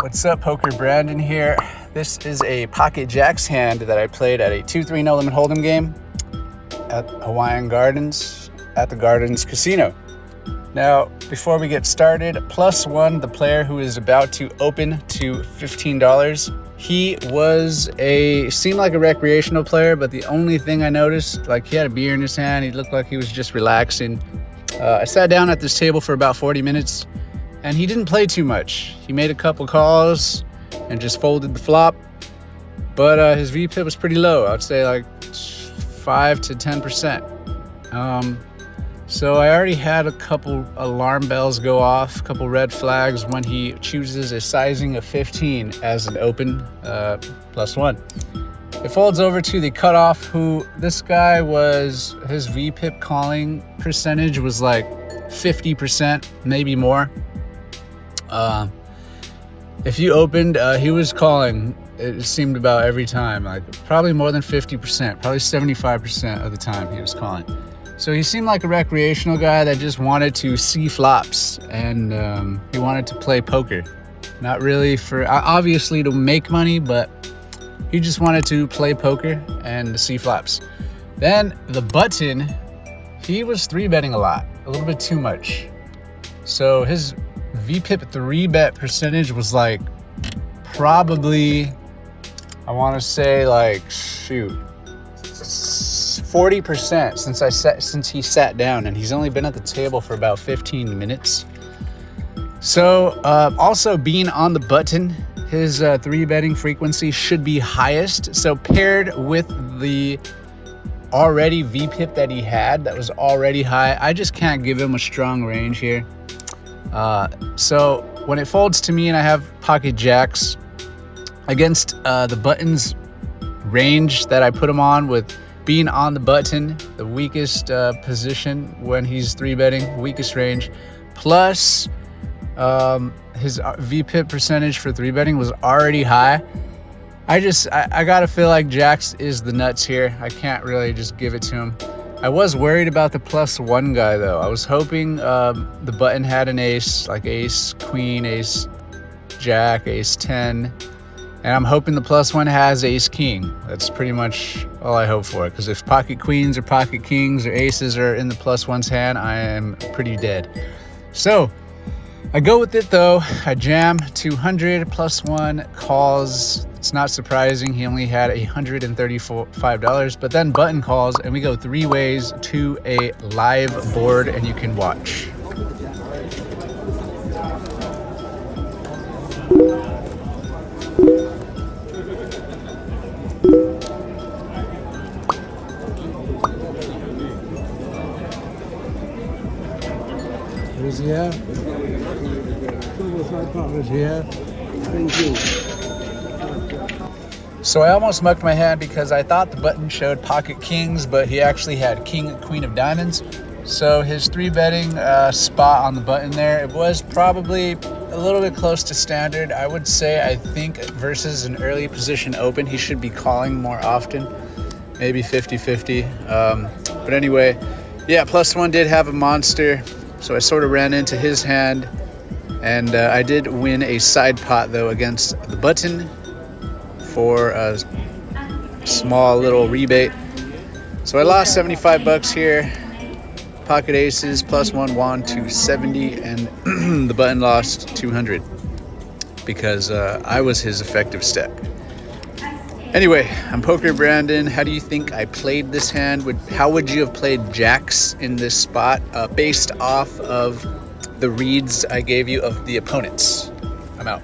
What's up, Poker Brandon here. This is a pocket jacks hand that I played at a 2-3 no limit hold'em game at Hawaiian Gardens at the Gardens Casino. Now, before we get started, +1, the player who is about to open to $15. He seemed like a recreational player, but the only thing I noticed, like, he had a beer in his hand. He looked like he was just relaxing. I sat down at this table for about 40 minutes, and he didn't play too much. He made a couple calls and just folded the flop, but his VPIP was pretty low. I'd say like 5 to 10%. So I already had a couple alarm bells go off, a couple red flags when he chooses a sizing of 15 as an open +1. It folds over to the cutoff, who this guy was, his VPIP calling percentage was like 50%, maybe more. If you opened, he was calling, it seemed about every time, like probably more than 50%, probably 75% of the time he was calling. So he seemed like a recreational guy that just wanted to see flops, and he wanted to play poker. Not really for, obviously, to make money, but he just wanted to play poker and to see flops. Then the button, he was 3-betting a lot, a little bit too much. So his VPIP 3-bet percentage was like probably, I want to say like, 40% since he sat down, and he's only been at the table for about 15 minutes. So also being on the button, his 3-betting frequency should be highest. So paired with the already VPIP that he had that was already high, I just can't give him a strong range here. So when it folds to me and I have pocket jacks against the button's range that I put him on, with being on the button, the weakest position when he's 3-betting, weakest range, plus his VPIP percentage for 3-betting was already high. I gotta feel like jacks is the nuts here. I can't really just give it to him. I was worried about the +1 guy though. I was hoping the button had an ace, like ace queen, ace jack, ace 10, and I'm hoping the +1 has ace king. That's pretty much all I hope for, because if pocket queens or pocket kings or aces are in the +1's hand, I am pretty dead. So I go with it though. I jam 200, +1 calls. It's not surprising, he only had $135, but then button calls and we go 3 ways to a live board, and you can watch. What does he have? What does he have? Thank you. So I almost mucked my hand because I thought the button showed pocket kings, but he actually had king, queen of diamonds. So his 3-betting spot on the button there, it was probably a little bit close to standard. I would say, I think versus an early position open, he should be calling more often, maybe 50-50. But anyway, yeah, +1 did have a monster, so I sort of ran into his hand, and I did win a side pot though against the button for a small little rebate. So I lost 75 bucks here. Pocket aces +1 won 270, and the button lost 200 because I was his effective step. Anyway, I'm Poker Brandon. How do you think I played this hand? How would you have played jacks in this spot based off of the reads I gave you of the opponents? I'm out.